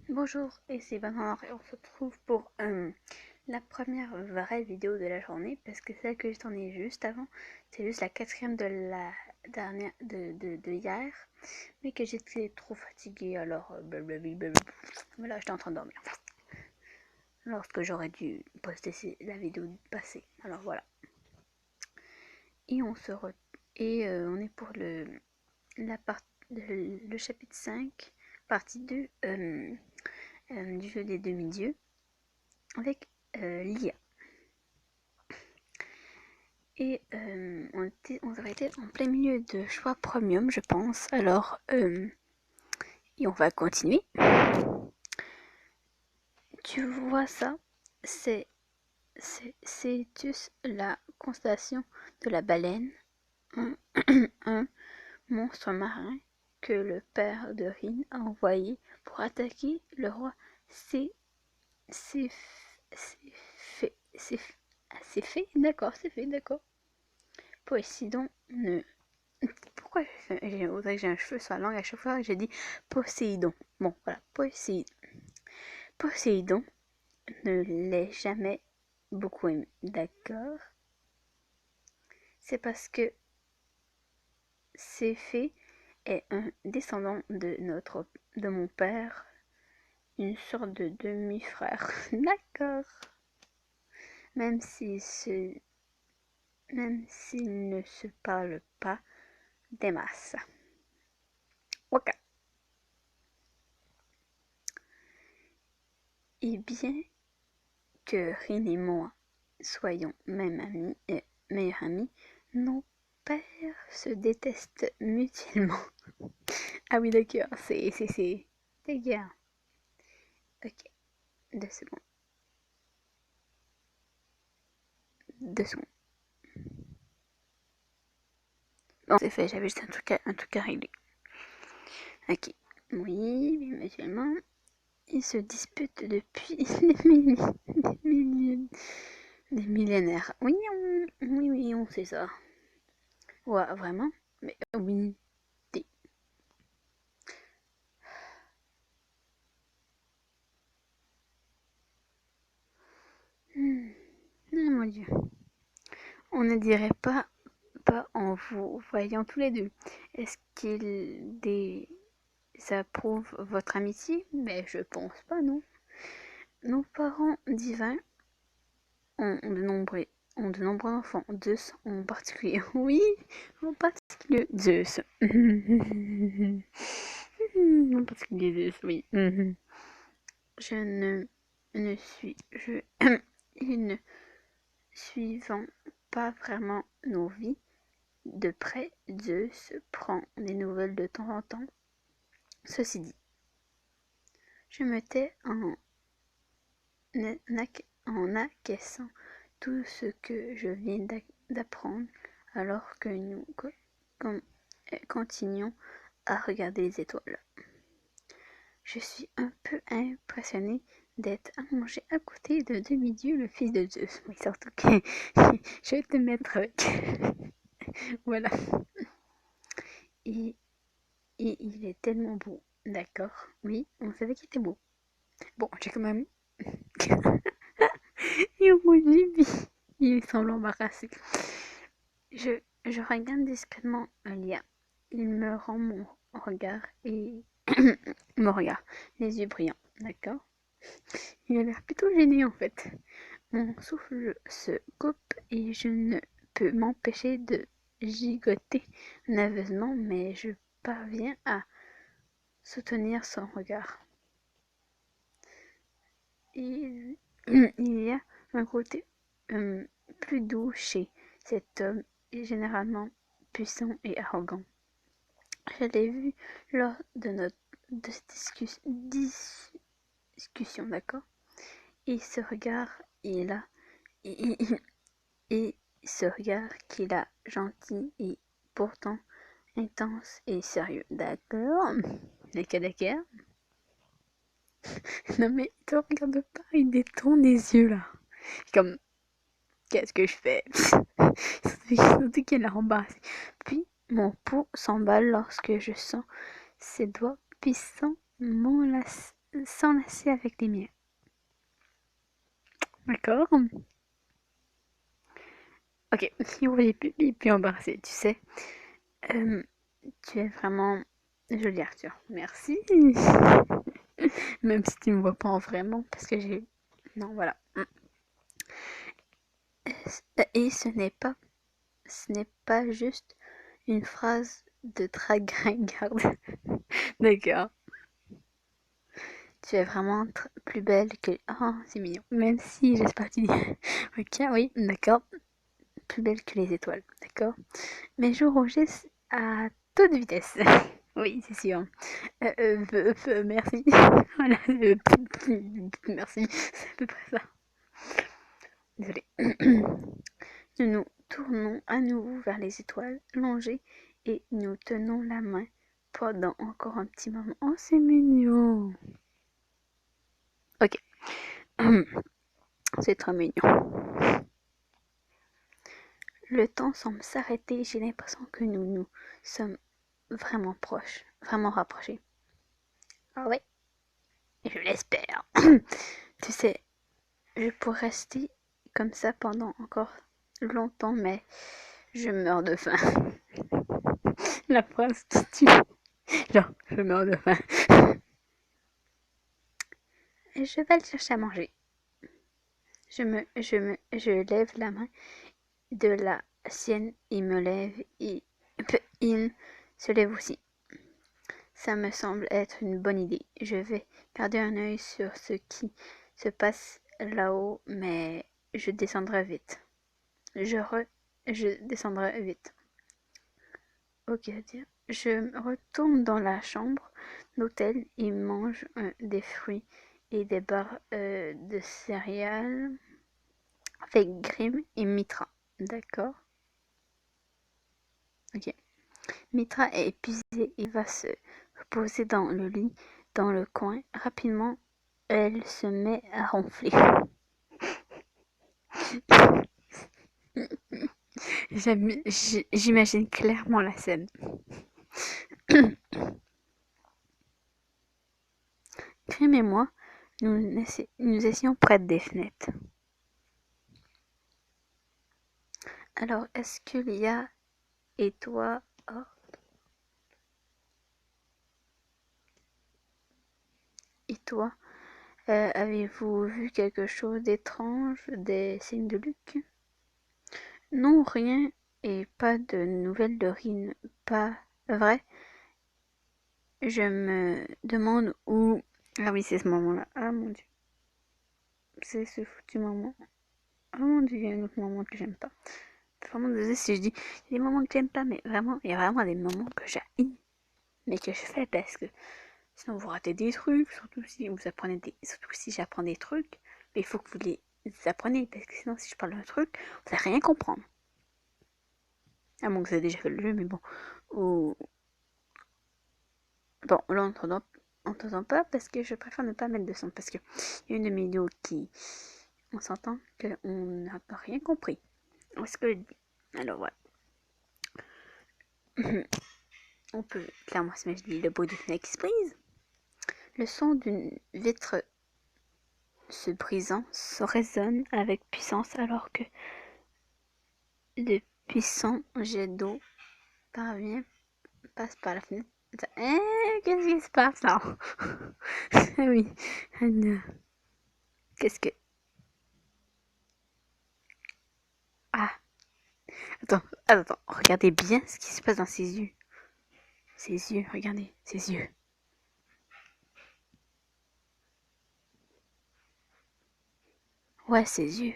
Bonjour, et c'est Banane et on se retrouve pour la première vraie vidéo de la journée parce que celle que je tournais juste avant, c'est juste la quatrième de la dernière de hier, mais que j'étais trop fatiguée alors blablabla. Voilà, j'étais en train de dormir lorsque j'aurais dû poster la vidéo passée. Alors voilà, et on est pour le chapitre 5 partie 2 du jeu des demi-dieux avec l'IA. Et on aurait été en plein milieu de choix premium, je pense. Alors, et on va continuer. Tu vois ça? C'est la constellation de la baleine, un, un monstre marin que le père de Rin a envoyé pour attaquer le roi. C'est fait, c'est fait, d'accord, c'est fait, d'accord. Poséidon ne pourquoi on dirait que j'ai un cheveu sur la langue à chaque fois que j'ai dit Poséidon. Bon, voilà, Poséidon ne l'ai jamais beaucoup aimé. D'accord. C'est parce que Céphée est un descendant de mon père, une sorte de demi-frère. D'accord. Même s'ils se, même s'ils ne se parlent pas des masses. Ok. Et bien que Rin et moi soyons même amis et meilleurs amis, nos pères se détestent mutuellement. Ah oui, d'accord, c'est des guerres. Ok, 2 secondes. 2 secondes. Bon, c'est fait, j'avais juste un truc à régler. Ok. Oui, mutuellement, ils se disputent depuis des millénaires. Oui, oui, on sait ça. Ouais, vraiment? Mais oui. Oh mon Dieu. On ne dirait pas en vous voyant tous les deux. Est-ce qu'ils désapprouvent votre amitié? Mais je pense pas, non. Nos parents divins ont de nombreux enfants, Zeus en particulier. Oui, en particulier Zeus. En particulier Zeus, oui. Je ne, ne suis, je, ils ne suivant pas vraiment nos vies de près, Zeus prend des nouvelles de temps en temps. Ceci dit, je me tais en acquiesçant tout ce que je viens d'apprendre alors que nous continuons à regarder les étoiles. Je suis un peu impressionnée d'être allongée à côté de demi-dieu, le fils de Zeus. Oui, surtout que je vais te mettre avec. Voilà. Et, et il est tellement beau. D'accord. Oui, on savait qu'il était beau. Bon, j'ai quand même. Et au bout du il semble embarrassé. Je regarde discrètement Alia. Il me rend mon regard et me regarde, les yeux brillants. D'accord. Il a l'air plutôt gêné en fait. Mon souffle se coupe et je ne peux m'empêcher de gigoter nerveusement, mais je parviens à soutenir son regard. Il y a un côté plus doux chez cet homme, généralement puissant et arrogant. Je l'ai vu lors de notre discussion, d'accord. Et ce regard, il a, et, et ce regard qu'il a gentil et pourtant intense et sérieux, d'accord. D'accord. Non mais te regarde pas, il détourne les yeux là. Comme qu'est-ce que je fais? Surtout qu'elle a embarrassé. Puis mon pouls s'emballe lorsque je sens ses doigts puissants s'enlacer avec les miens. D'accord? Ok, il voulait plus embrasser, tu sais. Euh, Tu es vraiment joli, Arthur. Merci. Même si tu me vois pas en vraiment, parce que j'ai... Non, voilà. Et ce n'est pas juste une phrase de drague ringarde. D'accord. Tu es vraiment plus belle que... Oh, c'est mignon. Même si, j'espère que tu dis... Ok, oui, d'accord. Plus belle que les étoiles, d'accord. Mes jours rougissent à toute vitesse. Oui, c'est sûr. Merci. Voilà, merci. C'est à peu près ça. Désolée. Nous nous tournons à nouveau vers les étoiles longées et nous tenons la main pendant encore un petit moment. Oh, c'est mignon. Ok. C'est trop mignon. Le temps semble s'arrêter. J'ai l'impression que nous sommes vraiment proches, vraiment rapprochés. Ah ouais, je l'espère. Tu sais, je pourrais rester comme ça pendant encore longtemps, mais je meurs de faim. La phrase qui tue. Genre, je meurs de faim. Je vais le chercher à manger. Je lève la main de la sienne. Il me lève et il se lève aussi. Ça me semble être une bonne idée. Je vais garder un œil sur ce qui se passe là-haut, mais je descendrai vite. Je descendrai vite. Ok, dire. Je retourne dans la chambre d'hôtel et mange des fruits et des barres de céréales avec Grim et Mitra. D'accord. Ok. Mitra est épuisée et va se reposer dans le lit, dans le coin. Rapidement, elle se met à ronfler. J'imagine clairement la scène. Grim et moi, nous étions près des fenêtres. Alors, est-ce que Lia et toi... Oh, et toi, avez-vous vu quelque chose d'étrange, des signes de Luc? Non, rien, et pas de nouvelles de Rin, pas vrai? Je me demande où... Ah oui, c'est ce moment-là. Ah mon dieu. C'est ce foutu moment. Ah mon dieu, il y a un autre moment que j'aime pas. Vraiment désolé si je dis il y a des moments que j'aime pas, mais vraiment, il y a vraiment des moments que j'haïs, mais que je fais parce que sinon vous ratez des trucs, surtout si j'apprends des trucs, mais il faut que vous les apprenez, parce que sinon si je parle d'un truc, vous allez rien comprendre. À moins que vous avez déjà fait le jeu, mais bon. Ou... Bon, là on t'entend pas parce que je préfère ne pas mettre de son, parce que il y a une de mes vidéos qui... On s'entend qu'on n'a rien compris. Est-ce que je dis? Alors voilà. On peut clairement s'imaginer le bruit d'une fenêtre qui se brise. Le son d'une vitre se brisant résonne avec puissance alors que de puissants jets d'eau passent par la fenêtre. Qu'est-ce qui se passe là? Oui. Qu'est-ce que... Ah, attends. Regardez bien ce qui se passe dans ses yeux. Ses yeux, regardez, ses yeux. Ouais, ses yeux.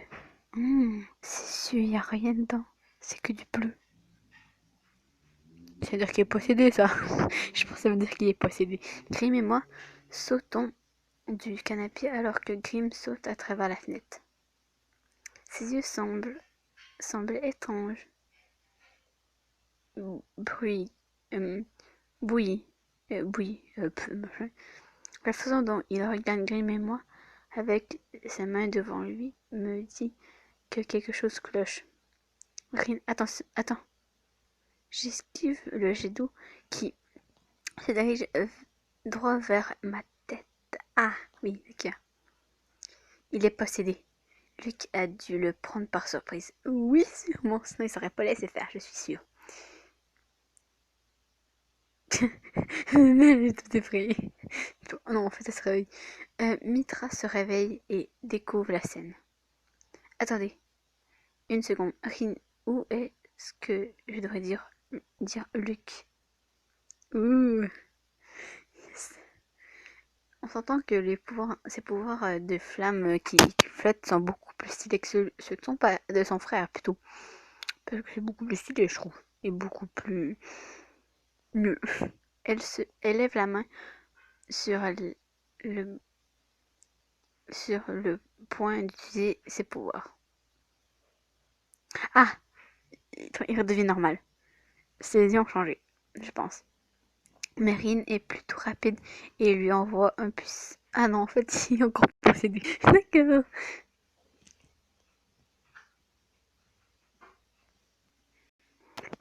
Ses yeux, il n'y a rien dedans. C'est que du bleu. Ça veut dire qu'il est possédé, ça. Je pense que ça veut dire qu'il est possédé. Grim et moi sautons du canapé alors que Grim saute à travers la fenêtre. Ses yeux semblent étranges, bruit, bouillis, La façon dont il regarde Grim et moi avec sa main devant lui me dit que quelque chose cloche. Grim, attends. J'esquive le jet d'eau qui se dirige droit vers ma tête. Ah, oui, d'accord. Il est possédé. Luc a dû le prendre par surprise. Oui, sûrement, sinon il serait pas laissé faire, je suis sûre. Elle est tout effrayée. Non, en fait, elle se réveille. Mitra se réveille et découvre la scène. Attendez, une seconde. Rin, où est-ce que je devrais dire Luc? Ouh, yes. On s'entend que ses pouvoirs de flamme qui flottent sont beaucoup plus stylés que ceux de son frère, plutôt. Parce que c'est beaucoup plus stylé, je trouve. Et beaucoup plus mieux. Elle lève la main sur le, sur le point d'utiliser ses pouvoirs. Ah, il redevient normal. Ses yeux ont changé, je pense. Merine est plutôt rapide et lui envoie un puce. Ah non, en fait, il est encore possédé. D'accord.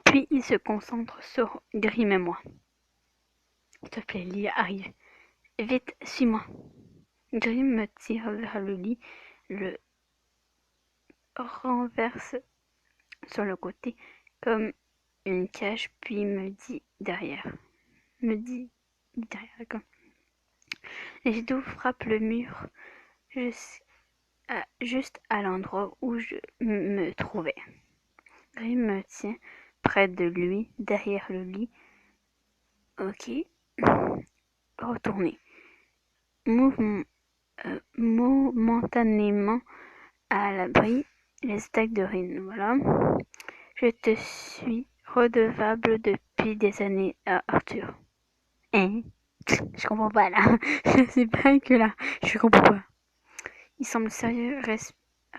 Puis il se concentre sur Grim et moi. S'il te plaît, Lia, arrive. Vite, suis-moi. Grim me tire vers le lit, le renverse sur le côté comme une cage, puis Me dit derrière, comme. Les jets d'eau frappent le mur juste à l'endroit où je me trouvais. Grim me tient près de lui, derrière le lit. Ok, retourner. Mouvement, momentanément à l'abri, les attaques de Rin. Voilà. Je te suis redevable depuis des années, Arthur. Hein? Je comprends pas là. Je sais pas que là. Je comprends pas. Il semble sérieux,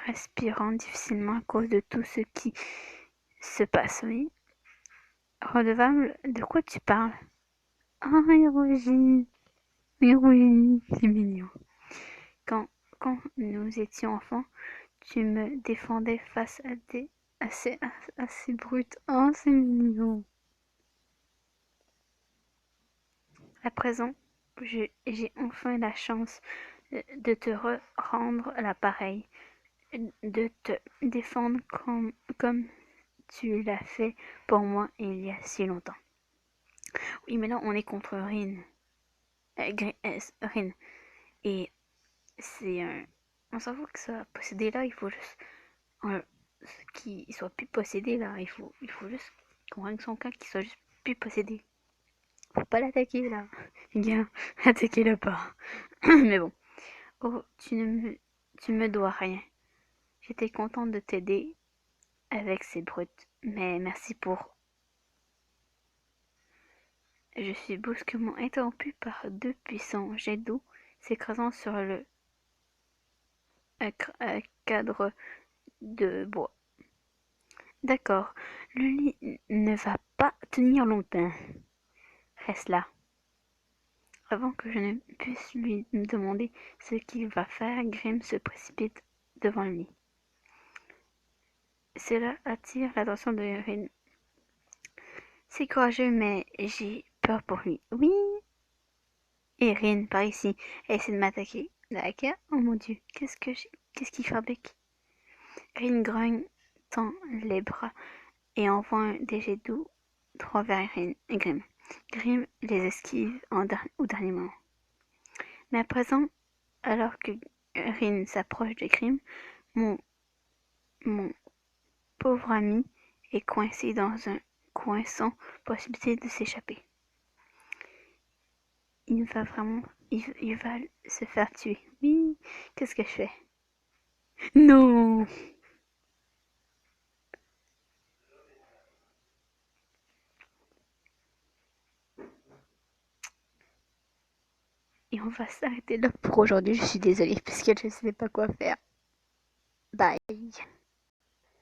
respirant difficilement à cause de tout ce qui se passe, oui. Redevable, de quoi tu parles? Ah, il rougit. Il rougit. C'est mignon. Quand, quand nous étions enfants, tu me défendais face à des assez brutes. Oh, c'est mignon. À présent, j'ai enfin la chance de te rendre l'appareil, de te défendre comme tu l'as fait pour moi il y a si longtemps. Oui, mais là, on est contre Rin. Rin. Et c'est un. On s'en fout que ça possédé là, il faut juste. euh, qu'il soit plus possédé là. Il faut juste qu'on règle son cas, qu'il soit juste plus possédé. Faut pas l'attaquer là. Gars, attaquez-le pas. Mais bon. Oh, tu me dois rien. J'étais contente de t'aider avec ces brutes. Mais merci pour. Je suis brusquement interrompue par deux puissants jets d'eau s'écrasant sur le cadre de bois. D'accord, le lit ne va pas tenir longtemps. Reste là. Avant que je ne puisse lui demander ce qu'il va faire, Grim se précipite devant lui. Cela attire l'attention de Rin. C'est courageux, mais j'ai peur pour lui. Oui. Et Rin, par ici, essaie de m'attaquer. D'accord? Oh mon dieu, qu'est-ce qu'il fabrique? Rin grogne, tend les bras et envoie des jets d'eau droit vers Grim. Grim les esquive au dernier moment. Mais à présent, alors que Rin s'approche de Grim, mon, mon pauvre ami est coincé dans un coin sans possibilité de s'échapper. Il va vraiment. Il va se faire tuer. Oui, qu'est-ce que je fais? Non! Et on va s'arrêter là pour aujourd'hui. Je suis désolée parce que je ne savais pas quoi faire. Bye.